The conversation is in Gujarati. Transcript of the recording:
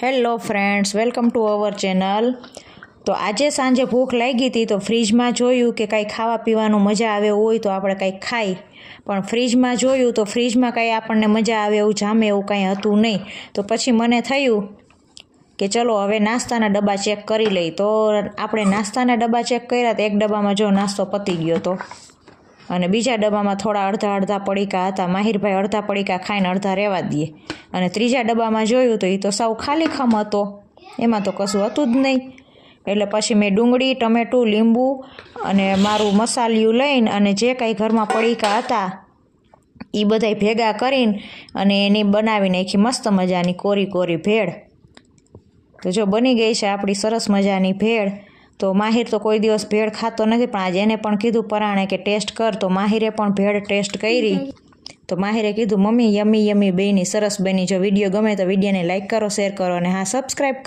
Hello friends, welcome to our channel. તો આજે સાંજે ભૂખ લાગી હતી તો ફ્રીજમાં જોયું કે કાંઈ ખાવા પીવાનું મજા આવે એવું હોય તો આપણે કંઈક ખાઈ, પણ ફ્રીજમાં જોયું તો ફ્રીજમાં કાંઈ આપણને મજા આવે એવું જામે એવું કાંઈ હતું નહીં। તો પછી મને થયું કે ચલો હવે નાસ્તાના ડબ્બા ચેક કરી લઈ। તો આપણે નાસ્તાના ડબ્બા ચેક કર્યા તો એક ડબ્બામાં જો નાસ્તો પતી ગયો હતો અને બીજા ડબ્બામાં થોડા અડધા પડીકા હતા। માહિરભાઈ અડધા પડીકા ખાઈને અડધા રહેવા દઈએ અને ત્રીજા ડબ્બામાં જોયું તો એ તો સાવ ખાલીખમ હતો, એમાં તો કશું હતું જ નહીં। એટલે પછી મેં ડુંગળી, ટમેટું, લીંબુ અને મારું મસાલિયું લઈને અને જે કાંઈ ઘરમાં પડીકા હતા એ બધાય ભેગા કરીને અને એની બનાવી નાખી મસ્ત મજાની કોરી કોરી ભેળ। તો જો બની ગઈ છે આપણી સરસ મજાની ભેળ। તો માહિર તો કોઈ દિવસ ભેળ ખાતો નથી, પણ આજે એને પણ કીધું પરાણે કે ટેસ્ટ કર, તો માહિરે પણ ભેળ ટેસ્ટ કરી। તો માહિરે કીધું મમ્મી યમી યમી બેની સરસ બની। જો વિડીયો ગમે તો વિડીયોને લાઇક કરો, શેર કરો અને હા સબસ્ક્રાઈબ